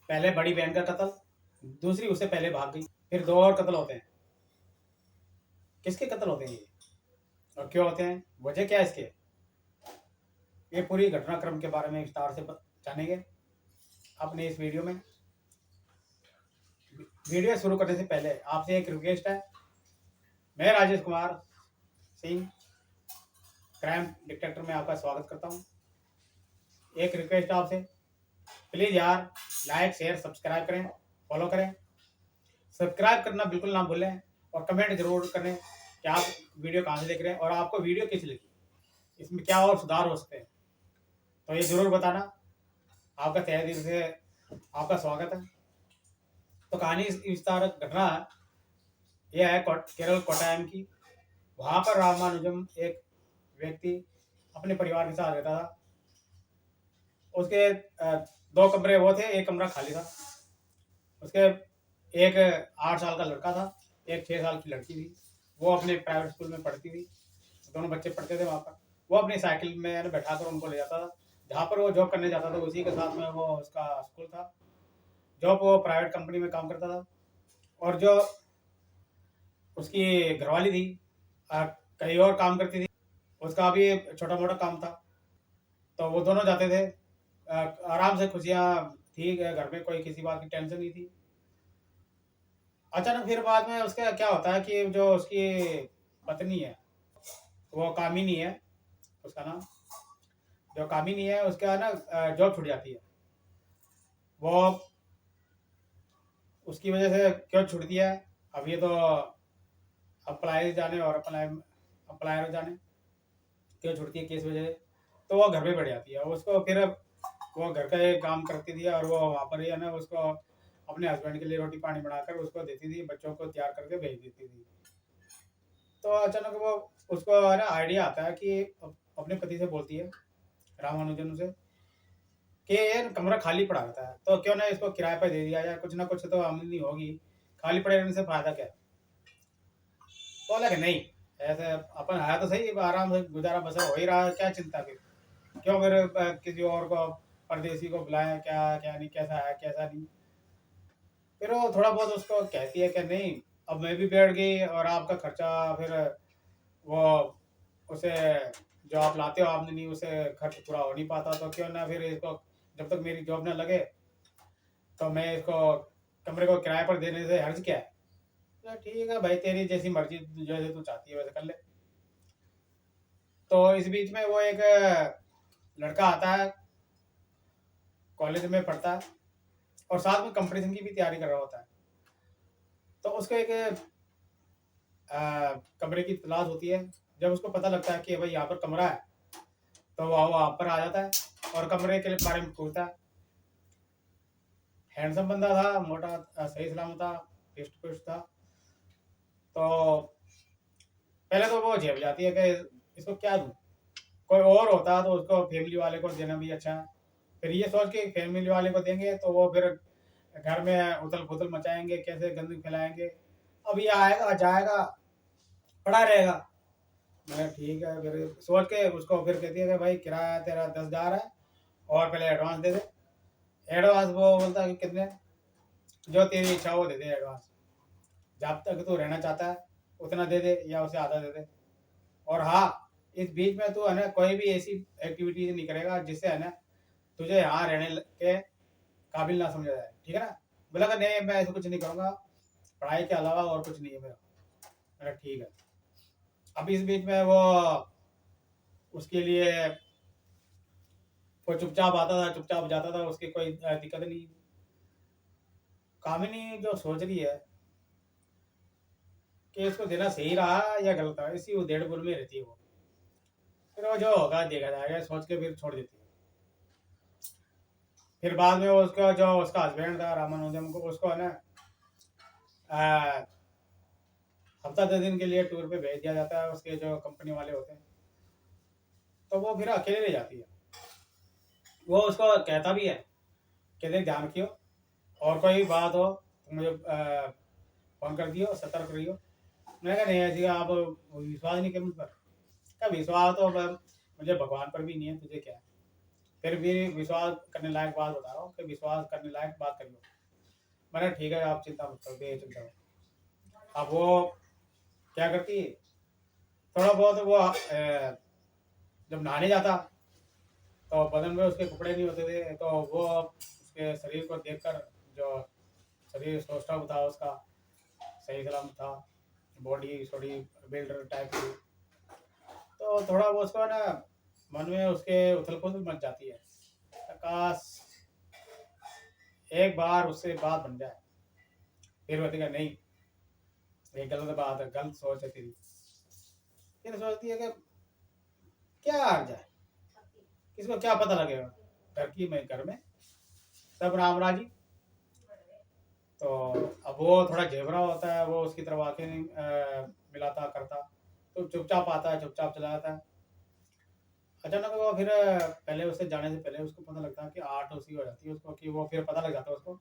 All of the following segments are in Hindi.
पहले बड़ी बहन का कत्ल, दूसरी उससे पहले भाग गई, फिर दो और कत्ल होते हैं। किसके कत्ल होते हैं ये और क्यों होते हैं, वजह क्या है इसके, ये पूरी घटनाक्रम के बारे में विस्तार से जानेंगे अपने इस वीडियो में। वीडियो शुरू करने से पहले आपसे एक रिक्वेस्ट है। मैं राजेश कुमार सिंह क्राइम डिटेक्टर में आपका स्वागत करता हूं। एक रिक्वेस्ट आपसे, प्लीज़ यार लाइक शेयर सब्सक्राइब करें, फॉलो करें। सब्सक्राइब करना बिल्कुल ना भूलें और कमेंट जरूर करें कि आप वीडियो कहाँ से देख रहे हैं और आपको वीडियो कैसी लगी, इसमें क्या और सुधार हो सकते हैं, तो ये ज़रूर बताना। आपका तहे दिल से आपका स्वागत है। तो कहानी इस विस्तार घटना यह है केरल कोट्टायम की। वहाँ पर रामानुजम एक व्यक्ति अपने परिवार के साथ रहता था। उसके दो कमरे वो थे, एक कमरा खाली था। उसके एक 8 साल का लड़का था, एक 6 साल की लड़की थी। वो अपने प्राइवेट स्कूल में पढ़ती थी, दोनों बच्चे पढ़ते थे वहाँ पर। वो अपनी साइकिल में बैठा कर उनको ले जाता था। जहाँ पर वो जॉब करने जाता था उसी के साथ में वो उसका स्कूल था। जॉब वो प्राइवेट कंपनी में काम करता था। और जो उसकी घरवाली थी कहीं और काम करती थी, उसका भी छोटा मोटा काम था। तो वो दोनों जाते थे, आराम से खुशियाँ थी, घर में कोई किसी बात की टेंशन नहीं थी। अचानक फिर बाद में उसका क्या होता है कि जो उसकी पत्नी है, वो कामिनी है उसका नाम, जो कामिनी है उसका ना जॉब छूट जाती है। वो उसकी वजह से क्यों छूटती है, अब ये तो अप्लाई जाने और अप्लायर जाने क्यों छूटती है, किस वजह से। तो वो घर पे बैठ जाती है। उसको फिर वो घर का एक काम करती थी और वो वहाँ पर ही है ना उसको अपने हस्बैंड के लिए रोटी पानी बनाकर उसको देती थी, बच्चों को तैयार करके भेज देती थी। तो अचानक वो उसको है ना आइडिया आता है कि अपने पति से बोलती है रामानुजन से कि ये कमरा खाली पड़ा रहता है, तो क्यों ना इसको किराए पर दे दिया जाए, कुछ ना कुछ तो आमदनी होगी, खाली पड़े रहने से फायदा क्या। तो बोला कि नहीं, ऐसे अपन है तो सही, आराम से गुजारा बसर हो ही रहा है, क्या चिंता फिर, क्यों फिर किसी और को परदेसी को बुलाएं, क्या क्या नहीं, कैसा है कैसा नहीं। फिर वो थोड़ा बहुत उसको कहती है कि नहीं, अब मैं भी बैठ गई और आपका खर्चा फिर वो उसे जो आप लाते हो आमदनी उसे खर्च पूरा हो नहीं पाता, तो क्यों ना फिर इसको जब तक मेरी जॉब ना लगे तो मैं इसको कमरे को किराए पर देने से हर्ज क्या है। तो ठीक है भाई, तेरी जैसी मर्जी, जैसे तू चाहती है वैसे कर ले। तो इस बीच में वो एक लड़का आता है, कॉलेज में पढ़ता है और साथ में कंपटीशन की भी तैयारी कर रहा होता है। तो उसको एक कमरे की तलाश होती है। जब उसको पता लगता है कि भाई यहाँ पर कमरा है, तो वो वहाँ पर आ जाता है और कमरे के बारे में पूछता है। हैंडसम बंदा था, मोटा, सही सलामत था, हिस्ट पुस्ट था। तो पहले तो वो झेप जाती है कि इसको क्या दूँ, कोई और होता तो उसको फैमिली वाले को देना भी अच्छा है। फिर ये सोच के फैमिली वाले को देंगे तो वो फिर घर में उथल पुथल मचाएंगे, कैसे गंदगी फैलाएंगे, अब ये आएगा जाएगा पड़ा रहेगा। मैं ठीक है, फिर सोच के उसको फिर कहती है कि भाई किराया तेरा 10,000 है और पहले एडवांस दे दे। एडवांस वो बोलता है कि कितने, जो तेरी इच्छा वो दे दे एडवांस, जब तक तू रहना चाहता है उतना दे दे या उसे आधा दे दे। और हाँ, इस बीच में तू है ना कोई भी ऐसी एक्टिविटी नहीं करेगा जिससे है ना तुझे यहाँ रहने के काबिल ना समझा जाए, ठीक है ना। बोला कि नहीं, मैं ऐसा कुछ नहीं करूँगा, पढ़ाई के अलावा और कुछ नहीं है मेरा। मेरा ठीक है। अब इस बीच में वो उसके लिए वो चुपचाप आता था चुपचाप जाता था, उसकी कोई दिक्कत नहीं। कामिनी जो सोच रही है कि इसको देना सही रहा या गलत रहा, इसी उधेड़-बुन में रहती है वो। फिर वो जो होगा देखा जाएगा सोच के फिर छोड़ देती है। फिर बाद में वो उसका जो उसका हस्बैंड था रामानुजम को, उसको है ना हफ्ता 10 दिन के लिए टूर पे भेज दिया जाता है, उसके जो कंपनी वाले होते हैं। तो वो फिर अकेले रह जाती है। वो उसको कहता भी है कि देख ध्यान रखियो, और कोई बात हो तो मुझे फोन कर दियो, सतर्क रहियो। मैंने कहा नहीं, ऐसी आप विश्वास नहीं किया मुझ पर। क्या विश्वास तो मुझे भगवान पर भी नहीं है, तुझे क्या है। फिर भी विश्वास करने लायक बात बता रहा हूँ कि विश्वास करने लायक बात करियो। मैंने ठीक है, आप चिंता मत करो, बेचिंता रहो। अब वो क्या करती, थोड़ा बहुत वो जब नहाने जाता तो बदन में उसके कपड़े नहीं होते थे, तो वो उसके शरीर को देखकर, जो शरीर सौष्ठव था उसका, सही सलामत था, बॉडी थोड़ी बिल्डर टाइप की, तो थोड़ा वो उसको ना मन में उसके उथल पुथल मच जाती है। काश एक बार उससे बात बन जाए। फिर वो कहेगा नहीं, ये गलत बात है, गलत सोच है तेरी। फिर सोचती है कि क्या आ जाए, किसको क्या पता लगेगा, घर की मैं घर में सब राम राजी। तो अब वो थोड़ा झेबरा होता है, वो उसकी तरफ आके नहीं मिलाता करता, तो चुपचाप आता है, चुपचाप चला जाता है। अचानक वो फिर पहले उससे जाने से पहले उसको पता लगता है कि आठ उसी हो जाती है उसको, कि वो फिर पता लग जाता है उसको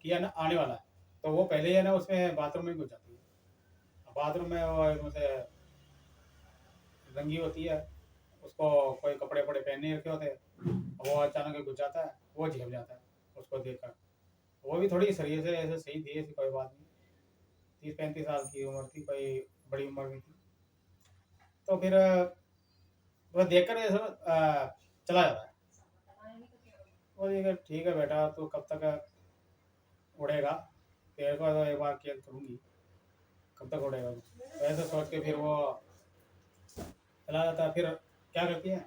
कि है ना आने वाला है। तो वो पहले ही है ना उसमें बाथरूम में घुस जाती है। बाथरूम में वो एकदम से रंगी होती है, उसको कोई कपड़े वपड़े पहन नहीं रखे होते, वो अचानक घुस जाता है, वो झेप जाता है उसको देखकर। वो भी थोड़ी शरीर से ऐसे सही थी, ऐसी कोई बात नहीं, 30-35 साल की उम्र थी, कोई बड़ी उम्र नहीं थी। तो फिर वो देखकर ऐसा चला जाता है। वो देखकर ठीक है बेटा, तू कब तक उड़ेगा, तेरे को तो एक बार केयर करूँगी, कब तक उड़ेगा तू। तो ऐसे सोच के फिर वो चला जाता है। फिर क्या करती है,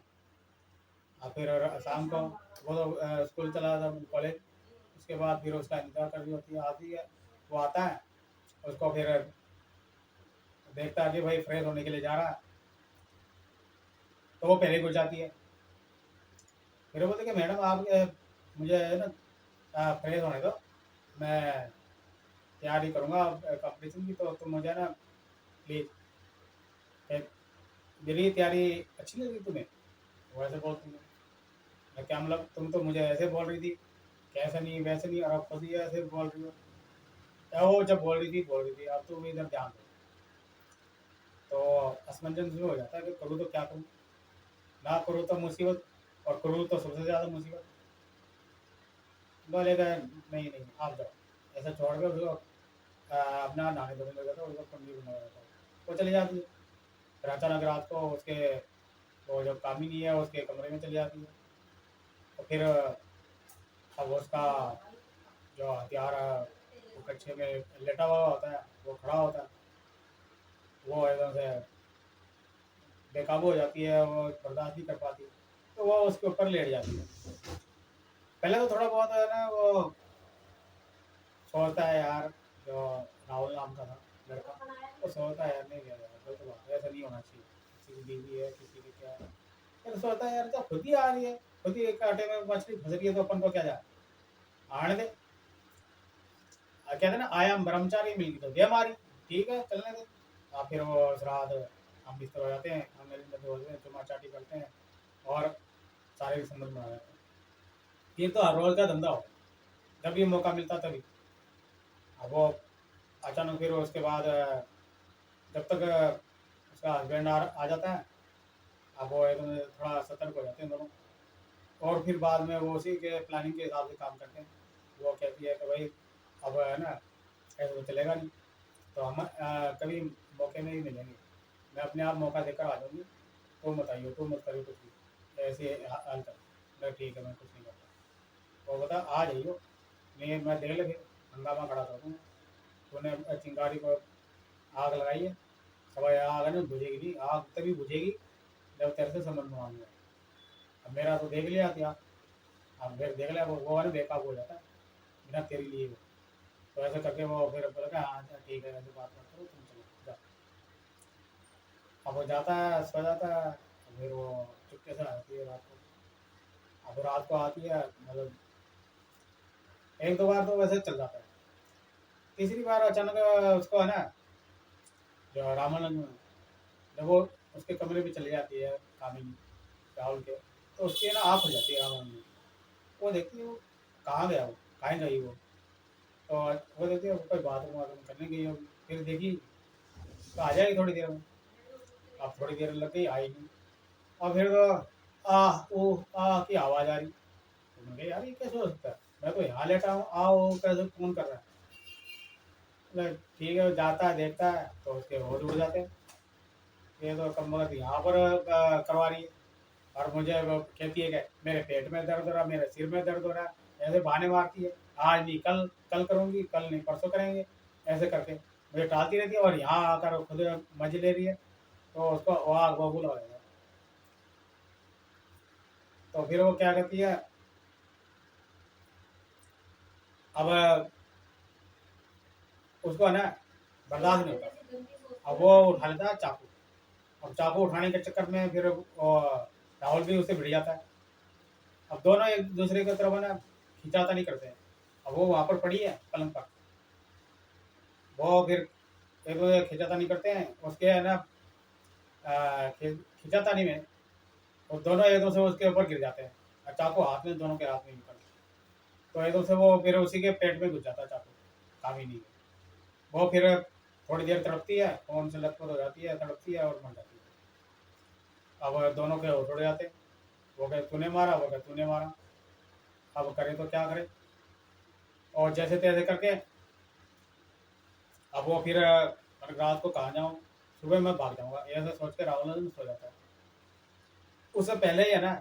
और फिर शाम को वो तो स्कूल चला जाता है, कॉलेज। उसके बाद फिर उसका इंतजार कर रही होती है, आती है, वो आता है, उसको फिर देखता है कि भाई फ्रेश होने के लिए जा रहा है, तो वो पहले ही घुस जाती है। फिर वो बोलते कि मैडम आप मुझे है ना फ्रेश होने दो, मैं तैयारी करूँगा कंपटीशन की, तो तुम मुझे ना प्लीज़, मेरी तैयारी अच्छी लगी तुम्हें, वो ऐसे बोलती है। मैं क्या मतलब, तुम तो मुझे ऐसे बोल रही थी, कैसे नहीं वैसे नहीं, और अब खुद ही ऐसे बोल रही हो। क्या वो जब बोल रही थी, अब तुम इधर ध्यान दो। तो असमंजस में हो जाता है कि करूँ तो क्या करूँ, ना करूँ तो मुसीबत, और करूँ तो सबसे ज़्यादा मुसीबत। बोलेगा नहीं नहीं आप जाओ, ऐसा छोड़ के उसको अपना नहाने धोने लगा था, उसको कुंडी बना रहा था, वो चली जाती है। फिर अचानक रात को उसके वो जो कामिनी है उसके कमरे में चली जाती है। तो फिर अब उसका जो हथियार है, वो कच्छे में लेटा हुआ होता है, वो खड़ा होता है, वो एकदम से बेकाबू हो जाती है, वो बर्दाश्त नहीं कर पाती, तो वो उसके ऊपर लेट जाती है। पहले तो थोड़ा बहुत है ना वो सोचता है यार, जो राहुल नाम का था लड़का, वो सोचता है यार नहीं यार, गलत बात है, ऐसा नहीं होना चाहिए, किसी की बीवी है, किसी की क्या है। फिर सोचता है यार, जब खुद ही आ रही है, खुद ही एक कांटे में मछली फंस रही है, तो अपन को क्या जा आने दे। कहते हैं ना आयाम ब्रह्मचारी मिल गई तो दे मारी, ठीक है चलने दे। फिर वो श्राद्ध हम बिस्तर हो जाते हैं, हम नदी होते हैं, चुमा चाटी करते हैं, और शारीरिक संबंध बना जाते हैं। ये तो हर रोज का धंधा हो, जब भी मौका मिलता तभी। अब वो अचानक फिर उसके बाद जब तक उसका हस्बैंड आ जाता है, अब वो एकदम थोड़ा सतर्क हो जाते हैं दोनों, और फिर बाद में वो उसी के प्लानिंग के हिसाब से काम करते हैं। वो कहती है कि भाई अब है ना ऐसे तो चलेगा नहीं, तो हम कभी मौके में ही मिलेंगे, मैं अपने आप मौका देकर आ जाऊँगी, तुम बताइए, तुम मत करियो कुछ भी, ऐसे हाल कर। मैं ठीक है, मैं कुछ नहीं करता। वो बता आ जाइयो, नहीं मैं देख ले, फिर हंगामा खड़ा कर दूँगा, तूने चिंगारी को आग लगाई है, सवाई आग है ना बुझेगी नहीं, आग तभी बुझेगी जब तेरे से संबंध मांगूंगा। अब मेरा तो देख लिया क्या, अब फिर देख लिया, वो है ना बेकाबू हो जाता है बिना तेरे लिए वो। तो ऐसे करके वो फिर बोला हाँ अच्छा ठीक है, ऐसे बात मत करो, तुम चलो जाओ। अब वो जाता है, सो जाता है, फिर वो चुपके से आती है रात को। अब रात को आती है, मतलब एक दो बार तो वैसे चल जाता है, तीसरी बार अचानक उसको है ना, जो रामानंद, जब वो उसके कमरे में चली जाती है कामिनी राहुल के, तो उसकी है ना आँख हो जाती है रामानंद में। वो देखती है, वो कहाँ गया, वो कहाँ गई वो। तो वो देखती है वो कोई बाथरूम वाथरूम करने गई होगी, फिर देखी तो आ जाएगी थोड़ी देर में। अब थोड़ी देर लग गई, आई नहीं। और फिर तो आ ओ आ की आवाज़ आ रही, मैंने कहा यार ये कैसे हो सकता है, मैं तो यहाँ लेटा हूँ, आओ कैसे फोन कर रहा है। बोला, ठीक है, जाता है देखता है तो उसके होश उड़ जाते हैं। ये तो कम वक्त यहाँ पर करवा रही है, और मुझे वो कहती है कि मेरे पेट में दर्द हो रहा, मेरे सिर में दर्द हो रहा है, ऐसे बहाने मारती है। आज नहीं कल, कल करूँगी, कल नहीं परसों करेंगे, ऐसे करके मुझे टालती रहती है, और यहाँ आकर खुद मजे ले रही है। तो उसको वाह बबूल हो जाएगा। तो फिर वो क्या कहती है, अब उसको है ना बर्दाश्त नहीं होता, अब वो उठा लेता है चाकू। अब चाकू उठाने के चक्कर में फिर राहुल भी उससे भिड़ जाता है। अब दोनों एक दूसरे की तरफ है ना खिंचातानी करते हैं। अब वो वहाँ पर पड़ी है पलंग पर, वो फिर एक दूसरे से खिंचातानी करते हैं, उसके है ना खिंचातानी में वो दोनों एक दूसरे उसके ऊपर गिर जाते हैं, और चाकू हाथ में, दोनों के हाथ में निकल, तो एक दूसरे वो फिर उसी के पेट में घुस जाता है चाकू, कामिनी में। वो फिर थोड़ी देर तड़पती है, फोन से लथपथ हो जाती है, तड़पती है और मर जाती है। अब दोनों के होश उड़ जाते हैं, वो कहे तूने मारा, वो कहे तूने मारा, अब करे तो क्या करे। और जैसे तैसे करके अब वो फिर रात को कहाँ जाऊँ, सुबह मैं भाग जाऊँगा, ऐसा सोच के राहुल सो जाता है। उससे पहले ही है ना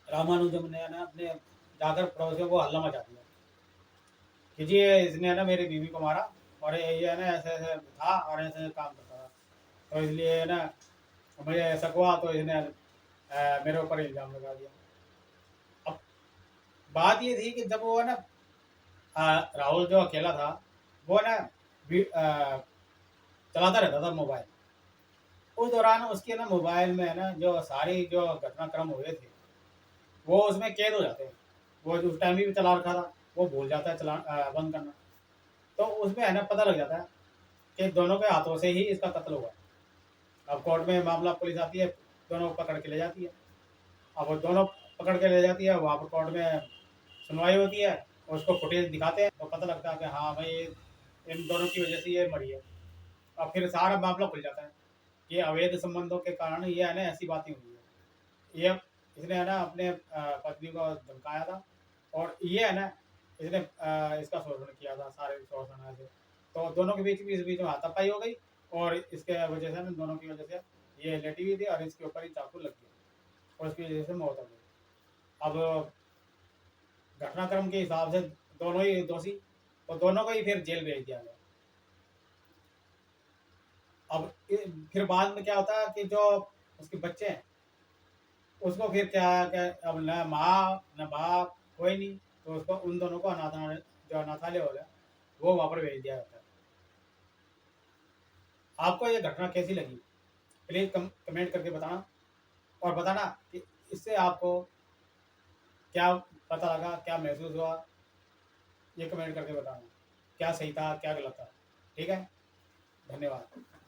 रामानुजम ने है ना अपने जाकर पड़ोसियों को हल्ला मचा दिया कि जी इसने है ना मेरी बीवी को मारा, और ये है ना ऐसे ऐसे था और ऐसे ऐसे काम करता था, तो इसलिए है ना मुझे शक हुआ, तो इसने मेरे ऊपर इल्ज़ाम लगा दिया। अब बात ये थी कि जब वो है ना राहुल जो अकेला था, वो है ना चलाता रहता था मोबाइल। उस दौरान उसके ना मोबाइल में है ना जो सारी जो घटनाक्रम हुए थे वो उसमें कैद हो जाते हैं। वो जो उस टाइम भी चला रखा था, वो भूल जाता है चला बंद करना। तो उसमें है ना पता लग जाता है कि दोनों के हाथों से ही इसका कत्ल हुआ। अब कोर्ट में मामला, पुलिस आती है, दोनों को पकड़ के ले जाती है। अब वो दोनों पकड़ के ले जाती है, वहाँ पर कोर्ट में सुनवाई होती है, उसको फुटेज दिखाते हैं, तो पता लगता है कि हाँ भाई इन दोनों की वजह से ये मरी है। अब फिर सारा मामला खुल जाता है, ये अवैध संबंधों के कारण ये है ना ऐसी बातें हुई है। ये इसने है ना अपने पत्नी को धमकाया था, और ये है ना इसने इसका शोषण किया था, शारीरिक शोषण ऐसे। तो दोनों के बीच भी इस बीच में हाथापाई हो गई, और इसके वजह से ना दोनों की वजह से ये लेटी हुई थी, और इसके ऊपर ही चाकू लग गया, और उसकी वजह से मौत हो गई। अब घटनाक्रम के हिसाब से दोनों ही दोषी, तो दोनों को ही फिर जेल भेज दिया गया। अब फिर बाद में क्या होता है कि जो उसके बच्चे हैं उसको फिर क्या क्या, अब न माँ न बाप कोई नहीं, तो उसको उन दोनों को जो अनाथालय हो गया वो वहाँ पर भेज दिया जाता है। आपको ये घटना कैसी लगी, प्लीज़ कमेंट करके बताना, और बताना कि इससे आपको क्या पता लगा, क्या महसूस हुआ, ये कमेंट करके बताना। क्या सही था, क्या गलत था। ठीक है, धन्यवाद।